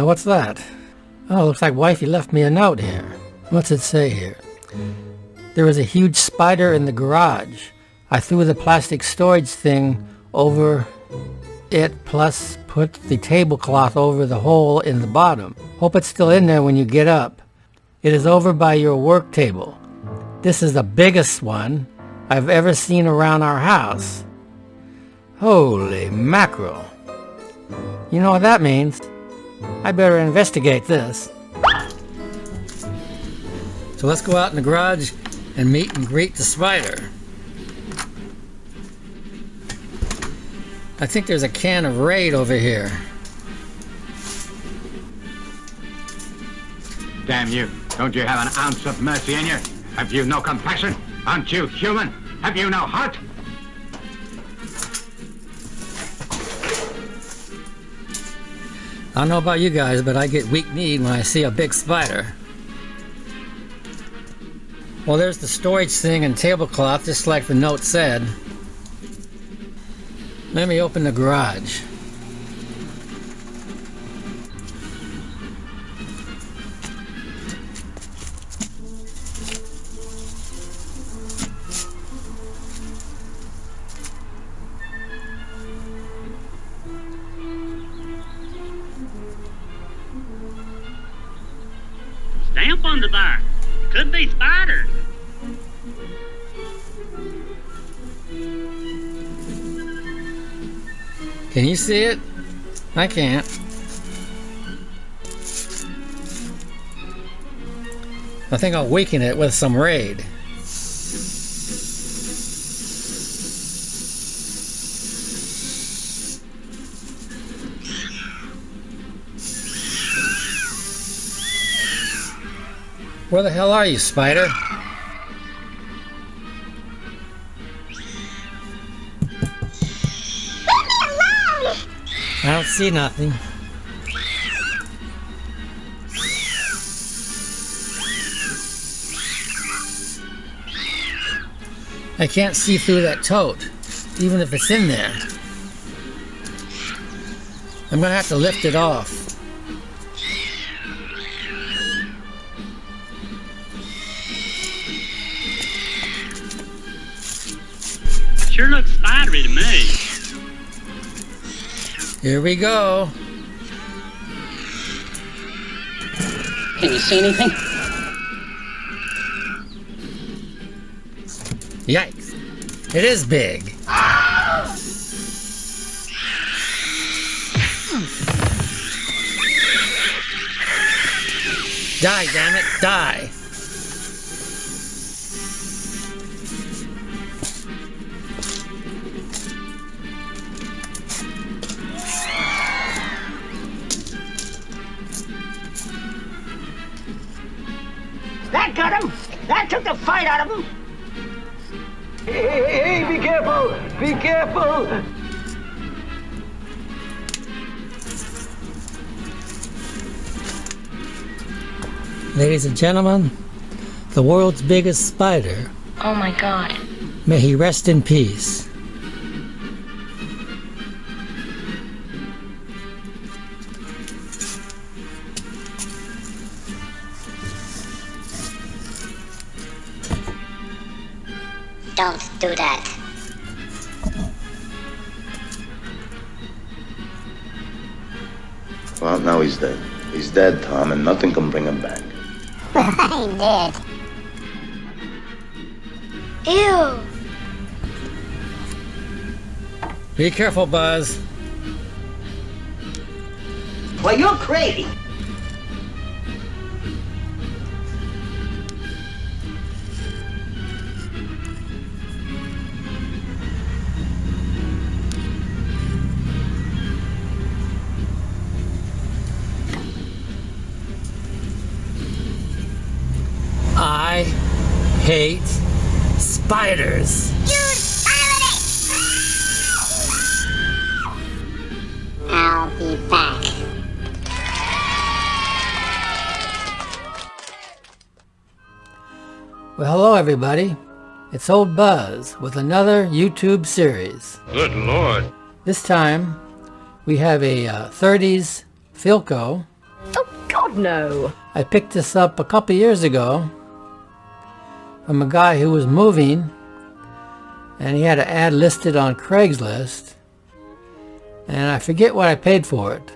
What's that? Oh, looks like wifey left me a note here. What's it say here? There was a huge spider in the garage. I threw the plastic storage thing over it, plus put the tablecloth over the hole in the bottom. Hope it's still in there when you get up. It is over by your work table. This is the biggest one I've ever seen around our house. Holy mackerel. You know what that means? I better investigate this. So let's go out in the garage and meet and greet the spider. I think there's a can of Raid over here. Damn you. Don't you have an ounce of mercy in you? Have you no compassion? Aren't you human? Have you no heart? I don't know about you guys, but I get weak-kneed when I see a big spider. Well, there's the storage thing and tablecloth, just like the note said. Let me open the garage. Stamp on the bar. Could be spiders. Can you see it? I can't. I think I'll weaken it with some Raid. Where the hell are you, spider? I don't see nothing. I can't see through that tote, even if it's in there. I'm gonna have to lift it off. Sure looks spidery to me. Here we go. Can you see anything? Yikes. It is big. Die, damn it, die. That got him! That took the fight out of him! Hey, be careful! Be careful! Ladies and gentlemen, the world's biggest spider. Oh my God. May he rest in peace. Don't do that. Well, now he's dead. He's dead, Tom, and nothing can bring him back. I did. Ew. Be careful, Buzz. Well, you're crazy. I hate spiders. I'll be back. Well, hello everybody. It's Old Buzz with another YouTube series. Good Lord. This time we have a 30s Philco Oh, God, no. I picked this up a couple years ago from a guy who was moving, and he had an ad listed on Craigslist, and I forget what I paid for it,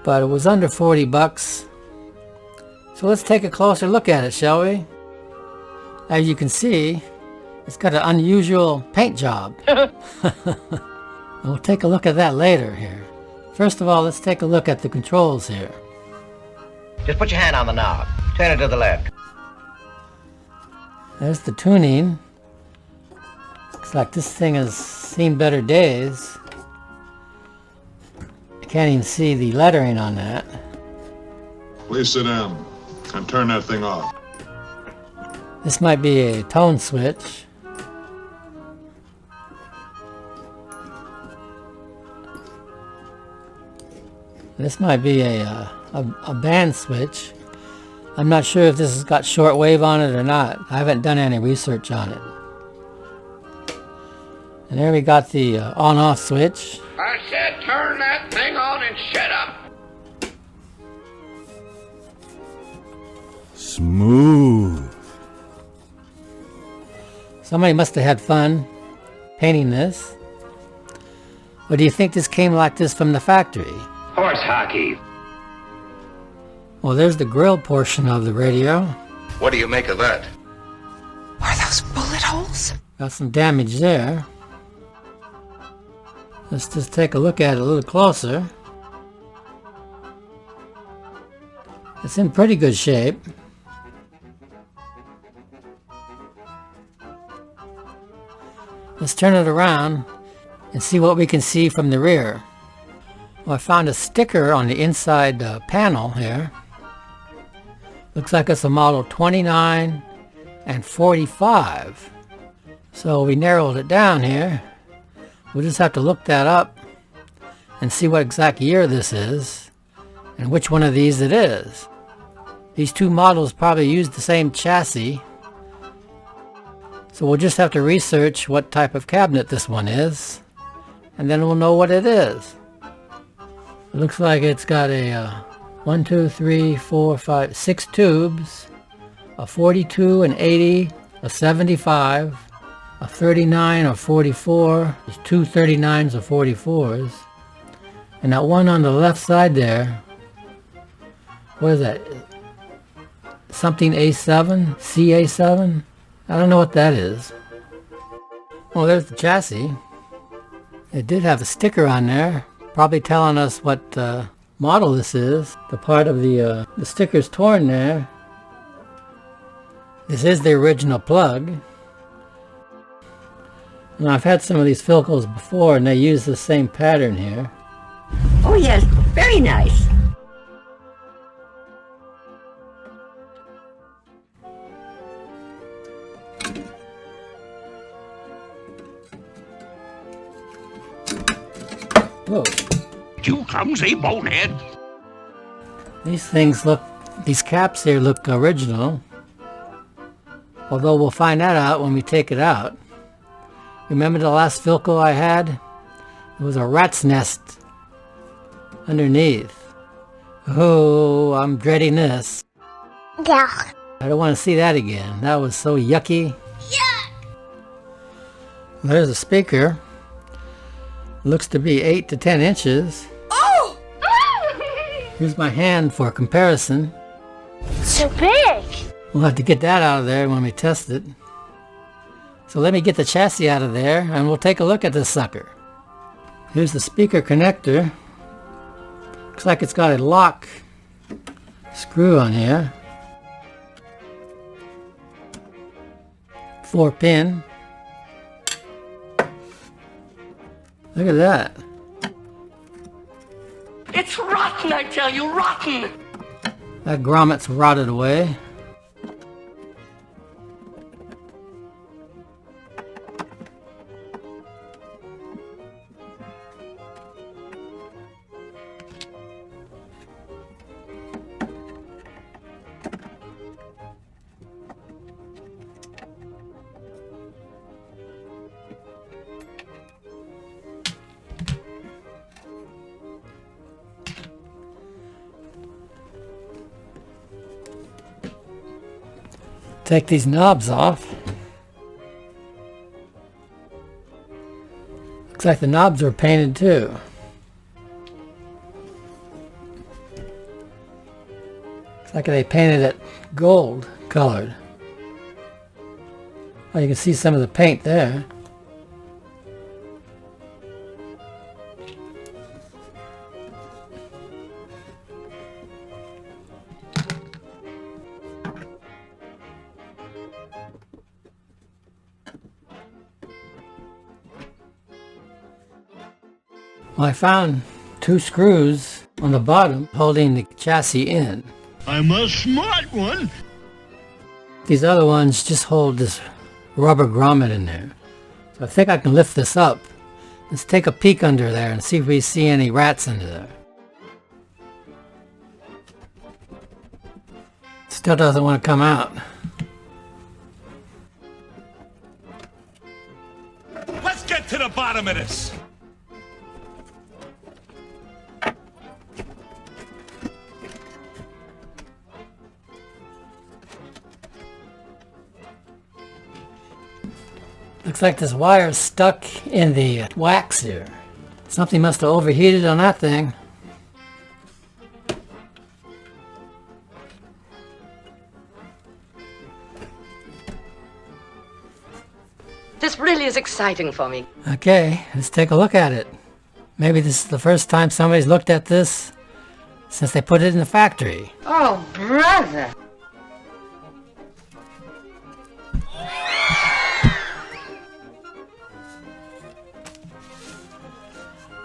but it was under 40 bucks. So let's take a closer look at it, shall we? As you can see, it's got an unusual paint job. We'll take a look at that later here. First of all, let's take a look at the controls here. Just put your hand on the knob. Turn it to the left. There's the tuning. Looks like this thing has seen better days. I can't even see the lettering on that. Please sit down and turn that thing off. This might be a tone switch. This might be a band switch. I'm not sure if this has got shortwave on it or not. I haven't done any research on it. And there we got the on-off switch. I said turn that thing on and shut up. Smooth. Somebody must have had fun painting this. Or do you think this came like this from the factory? Horse hockey. Well, there's the grill portion of the radio. What do you make of that? Are those bullet holes? Got some damage there. Let's just take a look at it a little closer. It's in pretty good shape. Let's turn it around and see what we can see from the rear. Well, I found a sticker on the inside panel here. Looks like it's a model 29 and 45. So we narrowed it down here. We'll just have to look that up and see what exact year this is and which one of these it is. These two models probably use the same chassis. So we'll just have to research what type of cabinet this one is, and then we'll know what it is. It looks like it's got a 1, 2, 3, 4, 5, 6 tubes, a 42, an 80, a 75, a 39 or 44, there's two 39s or 44s, and that one on the left side there, what is that? Something A7? CA7? I don't know what that is. Oh, there's the chassis. It did have a sticker on there, probably telling us what model this is. The part of the sticker's torn there. This is the original plug. Now, I've had some of these Philcos before, and they use the same pattern here. Oh, yes, very nice. Whoa. You clumsy bonehead. These caps here look original. Although we'll find that out when we take it out. Remember the last Philco I had? It was a rat's nest underneath. Oh, I'm dreading this. Yeah. I don't want to see that again. That was so yucky. Yuck! There's a speaker. Looks to be 8 to 10 inches. Oh! Here's my hand for comparison. So big! We'll have to get that out of there when we test it. So let me get the chassis out of there and we'll take a look at this sucker. Here's the speaker connector. Looks like it's got a lock screw on here. 4-pin. Look at that. It's rotten, I tell you, rotten! That grommet's rotted away. Take these knobs off. Looks like the knobs are painted too. Looks like they painted it gold colored. Well, you can see some of the paint there. Well, I found 2 screws on the bottom holding the chassis in. I'm a smart one. These other ones just hold this rubber grommet in there. So I think I can lift this up. Let's take a peek under there and see if we see any rats under there. Still doesn't want to come out. Let's get to the bottom of this. Looks like this wire is stuck in the wax here. Something must have overheated on that thing. This really is exciting for me. Okay, let's take a look at it. Maybe this is the first time somebody's looked at this since they put it in the factory. Oh, brother.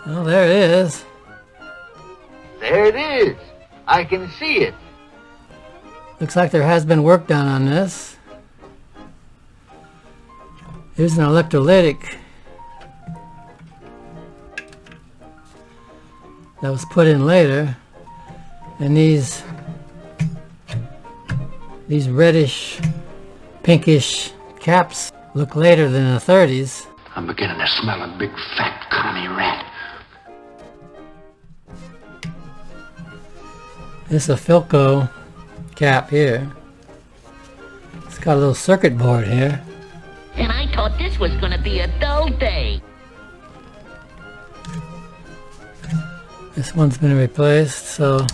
Well, there it is. There it is. I can see it. Looks like there has been work done on this. Here's an electrolytic that was put in later, and these reddish pinkish caps look later than the 30s. I'm beginning to smell a big fat commie rat. This is a Philco cap here. It's got a little circuit board here. And I thought this was gonna be a dull day. This one's been replaced, so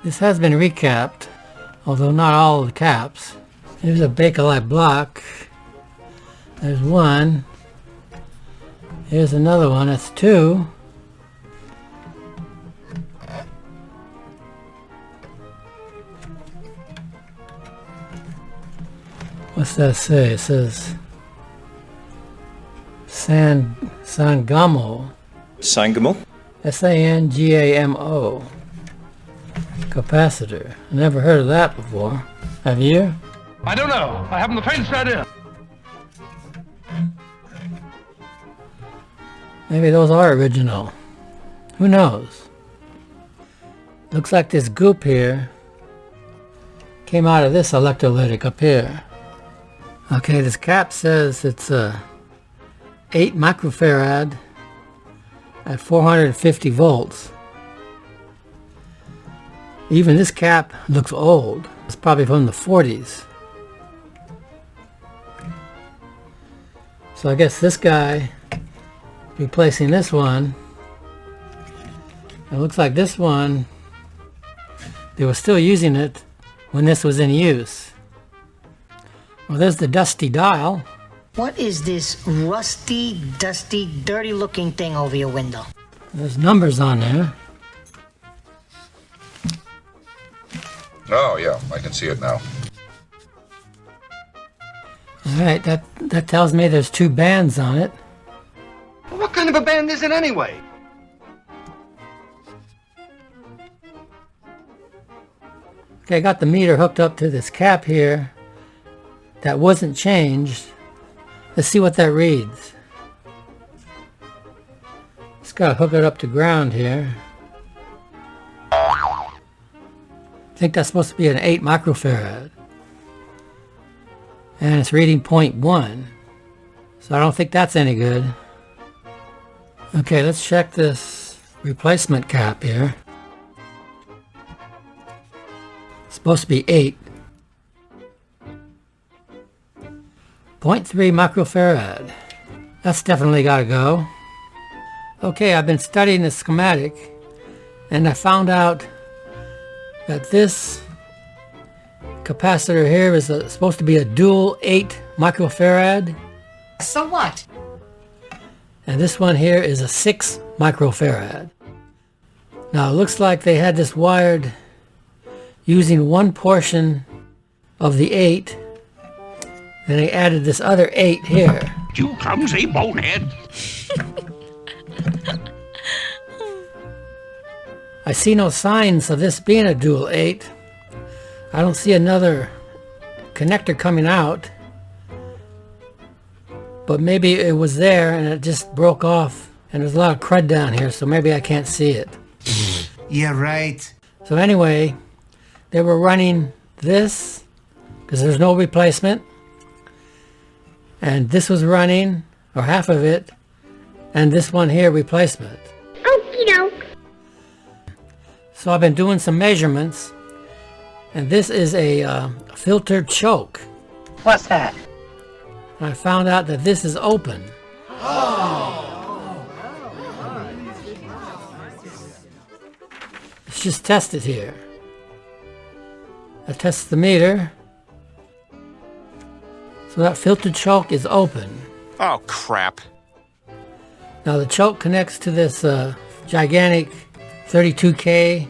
this has been recapped, although not all of the caps. Here's a Bakelite block. There's one. Here's another one. That's 2. What's that say? It says Sangamo. Sangamo? S-A-N-G-A-M-O. Capacitor. I never heard of that before. Have you? I don't know. I haven't the faintest idea. Maybe those are original. Who knows? Looks like this goop here came out of this electrolytic up here. Okay, this cap says it's 8 microfarad at 450 volts. Even this cap looks old. It's probably from the 40s. So I guess this guy replacing this one. It looks like this one, they were still using it when this was in use. Well, there's the dusty dial. What is this rusty, dusty, dirty looking thing over your window? There's numbers on there. Oh, yeah, I can see it now. Alright, that tells me there's 2 bands on it. What kind of a band is it anyway? Okay, I got the meter hooked up to this cap here. That wasn't changed. Let's see what that reads. Just gotta hook it up to ground here. I think that's supposed to be an 8 microfarad. And it's reading 0.1. So I don't think that's any good. Okay, let's check this replacement cap here. It's supposed to be 8. 0.3 microfarad. That's definitely got to go. Okay, I've been studying the schematic and I found out that this capacitor here is supposed to be a dual 8 microfarad. So what? And this one here is a 6 microfarad. Now it looks like they had this wired using one portion of the 8. Then they added this other 8 here. You clumsy bonehead. I see no signs of this being a dual 8. I don't see another connector coming out. But maybe it was there and it just broke off. And there's a lot of crud down here, so maybe I can't see it. Yeah, right. So anyway, they were running this because there's no replacement. And this was running, or half of it, and this one here replacement. Okie doke. So I've been doing some measurements, and this is a filter choke. What's that? And I found out that this is open. Let's just test it here. I test the meter. So that filter choke is open. Oh, crap. Now the choke connects to this gigantic 32K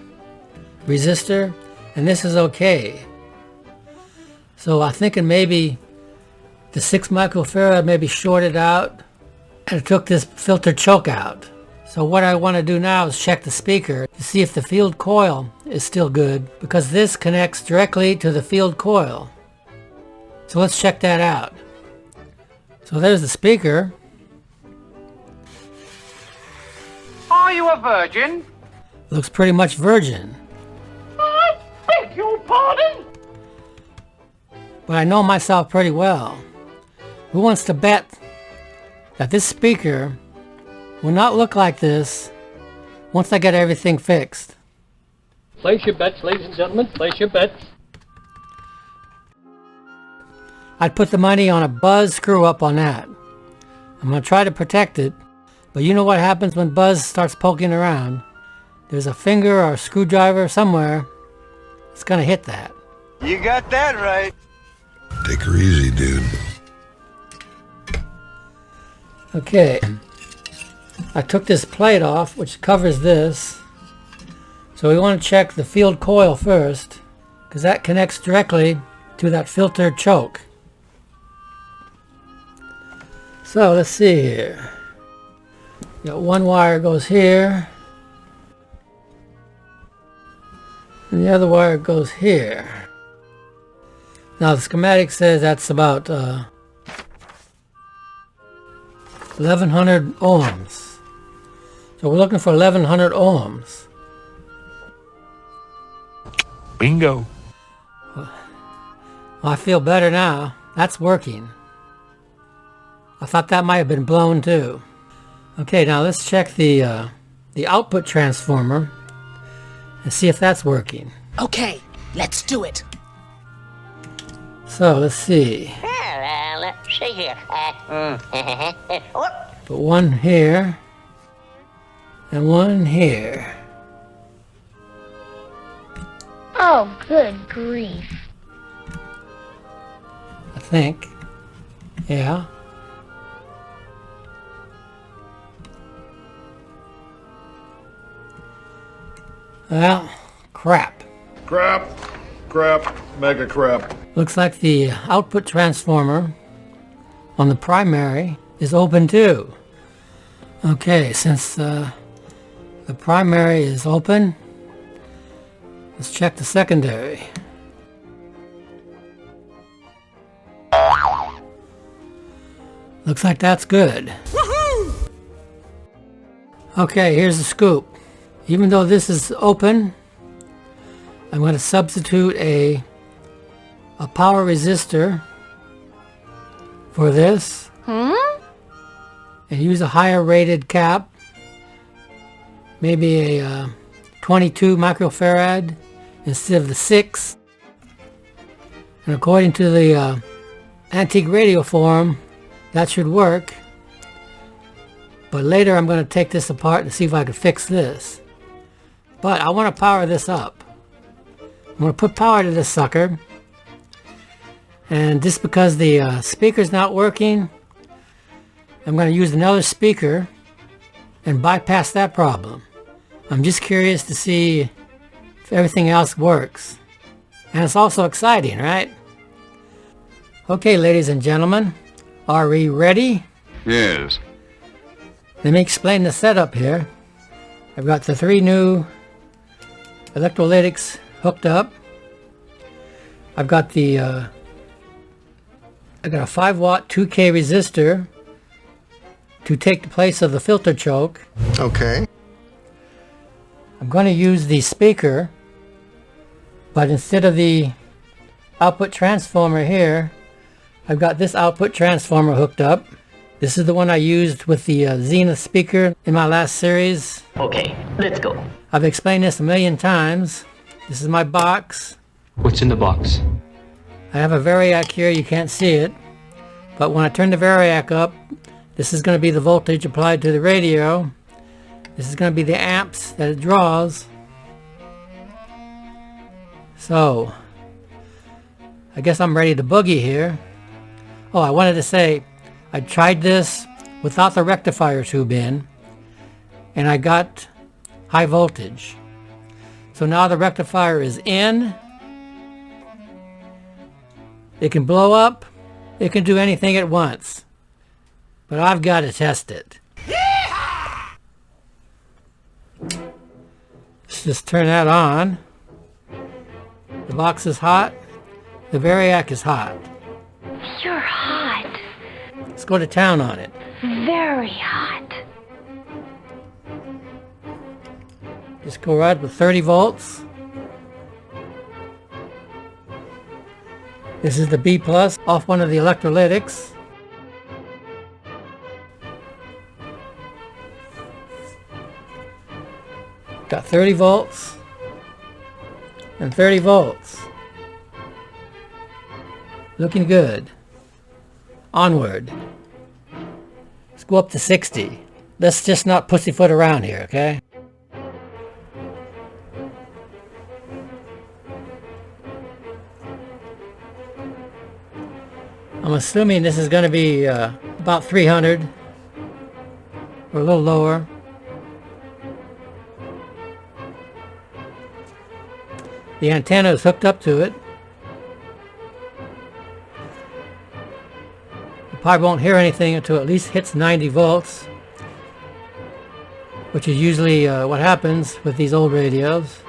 resistor, and this is okay. So I'm thinking maybe the 6 microfarad maybe shorted out and it took this filter choke out. So what I want to do now is check the speaker to see if the field coil is still good, because this connects directly to the field coil. So let's check that out. So there's the speaker. Are you a virgin? Looks pretty much virgin. I beg your pardon? But I know myself pretty well. Who wants to bet that this speaker will not look like this once I get everything fixed? Place your bets, ladies and gentlemen. Place your bets. I'd put the money on a Buzz screw-up on that. I'm going to try to protect it, but you know what happens when Buzz starts poking around? There's a finger or a screwdriver somewhere. It's going to hit that. You got that right. Take her easy, dude. Okay. I took this plate off, which covers this. So we want to check the field coil first, because that connects directly to that filter choke. So let's see here. Got one wire goes here, and the other wire goes here. Now the schematic says that's about 1100 ohms. So we're looking for 1100 ohms. Bingo. Well, I feel better now. That's working. I thought that might have been blown too. Okay, now let's check the output transformer and see if that's working. Okay, let's do it. So let's see. Well, let's see here. Put one here and one here. Oh, good grief. I think. Yeah. Well, crap. Crap, crap, mega crap. Looks like the output transformer on the primary is open too. Okay, since the primary is open, let's check the secondary. Looks like that's good. Woohoo! Okay, here's the scoop. Even though this is open, I'm going to substitute a power resistor for this. And use a higher rated cap, maybe a 22 microfarad instead of the 6. And according to the antique radio form, that should work. But later I'm going to take this apart and see if I can fix this. But I want to power this up. I'm going to put power to this sucker. And just because the speaker's not working, I'm going to use another speaker and bypass that problem. I'm just curious to see if everything else works. And it's also exciting, right? Okay, ladies and gentlemen, are we ready? Yes. Let me explain the setup here. I've got the 3 new electrolytics hooked up. I've got the I got a 5 watt 2K resistor to take the place of the filter choke. Okay. I'm going to use the speaker, but instead of the output transformer here, I've got this output transformer hooked up. This is the one I used with the Zenith speaker in my last series. Okay, let's go. I've explained this a million times. This is my box. What's in the box? I have a Variac here, you can't see it. But when I turn the Variac up, this is going to be the voltage applied to the radio. This is going to be the amps that it draws. So, I guess I'm ready to boogie here. Oh, I wanted to say, I tried this without the rectifier tube in, and I got high voltage. So now the rectifier is in. It can blow up. It can do anything at once. But I've got to test it. Let's just turn that on. The box is hot. The Variac is hot. You're hot. Let's go to town on it. Very hot. Just go right with 30 volts. This is the B plus off one of the electrolytics. Got 30 volts and 30 volts. Looking good. Onward. Let's go up to 60. Let's just not pussyfoot around here, okay? I'm assuming this is going to be about 300 or a little lower. The antenna is hooked up to it. You probably won't hear anything until it at least hits 90 volts, which is usually what happens with these old radios.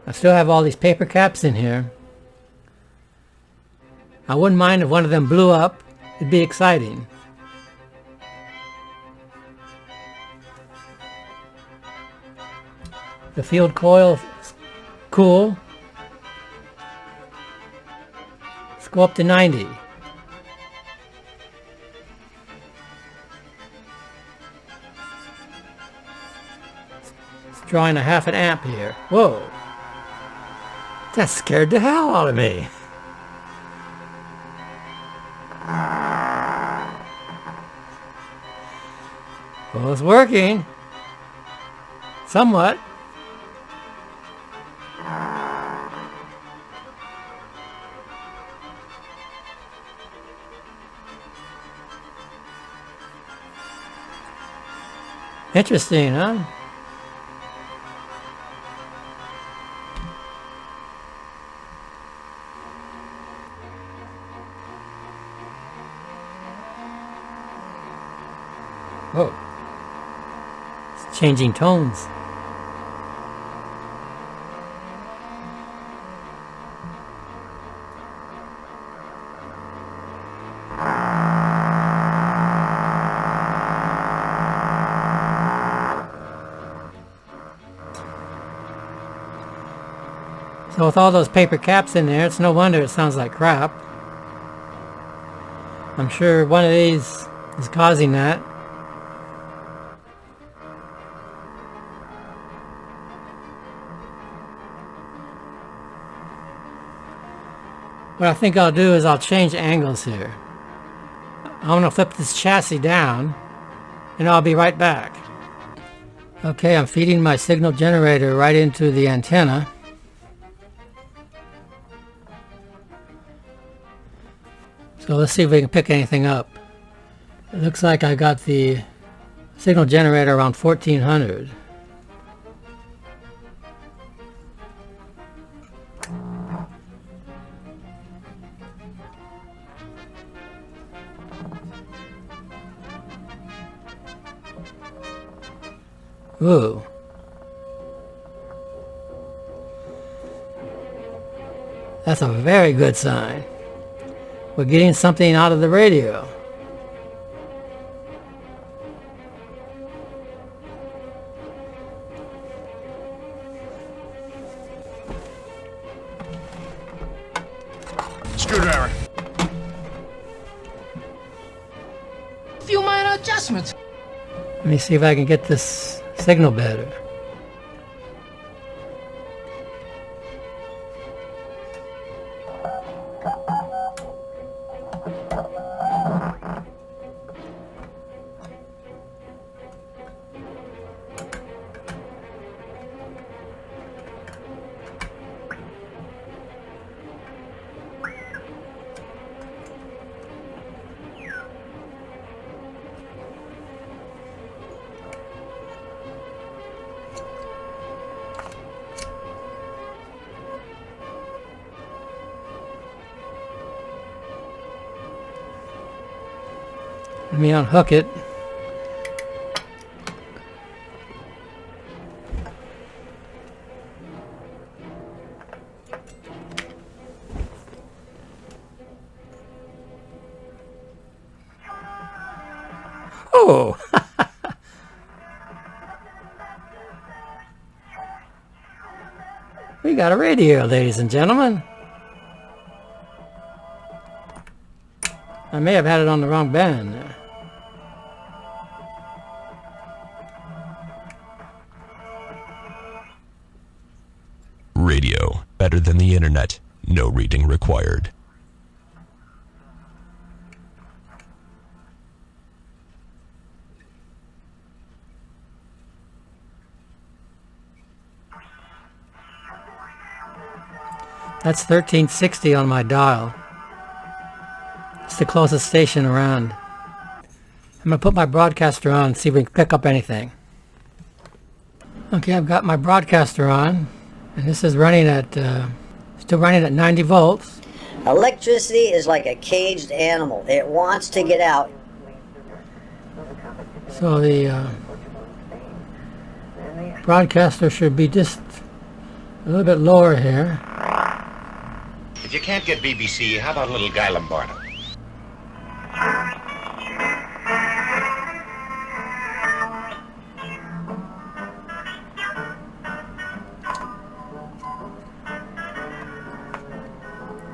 I still have all these paper caps in here. I wouldn't mind if one of them blew up. It'd be exciting. The field coil is cool. Let's go up to 90. It's drawing a half an amp here. Whoa. That scared the hell out of me. Well, it's working. Somewhat. Interesting, huh? Oh. It's changing tones. So with all those paper caps in there, it's no wonder it sounds like crap. I'm sure one of these is causing that. What I think I'll do is I'll change angles here. I'm going to flip this chassis down, and I'll be right back. Okay, I'm feeding my signal generator right into the antenna. So let's see if we can pick anything up. It looks like I got the signal generator around 1400. Ooh. That's a very good sign. We're getting something out of the radio. Screwdriver. Few minor adjustments. Let me see if I can get this signal better. Let me unhook it. Oh! We got a radio, ladies and gentlemen. I may have had it on the wrong band there. Radio, better than the internet. No reading required. That's 1360 on my dial. It's the closest station around. I'm going to put my broadcaster on and see if we can pick up anything. Okay, I've got my broadcaster on, and this is running at, still running at 90 volts. Electricity is like a caged animal. It wants to get out. So the broadcaster should be just a little bit lower here. If you can't get BBC, how about a little guy Lombardo?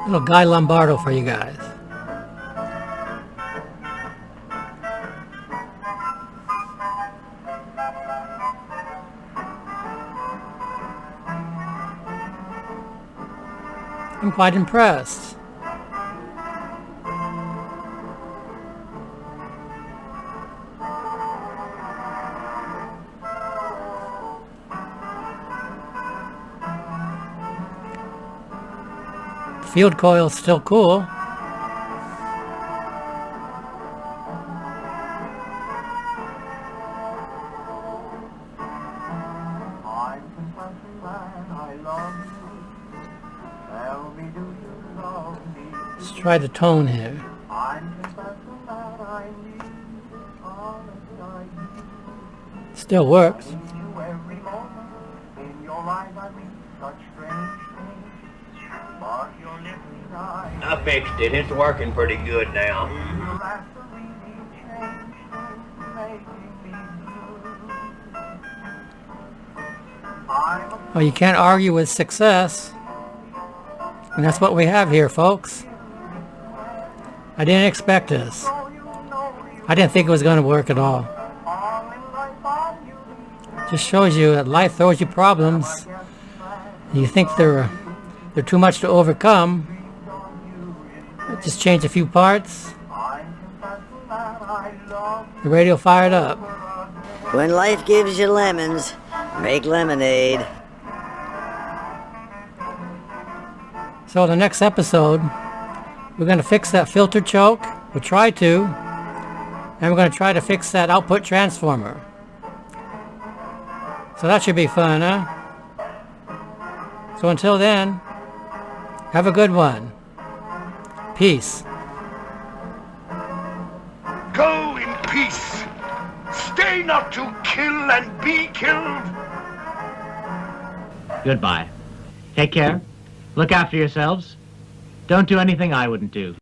Little Guy Lombardo for you guys. I'm quite impressed. Field coil's still cool. Let's try the tone here. Still works. I fixed it. It's working pretty good now. Well, you can't argue with success. And that's what we have here, folks. I didn't expect this. I didn't think it was going to work at all. Just shows you that life throws you problems. You think they're too much to overcome, Just change a few parts. The radio fired up. When life gives you lemons, make lemonade. So the next episode, we're going to fix that filter choke. We'll try to. And we're going to try to fix that output transformer. So that should be fun, huh? So until then, have a good one. Peace. Go in peace. Stay not to kill and be killed. Goodbye. Take care. Look after yourselves. Don't do anything I wouldn't do.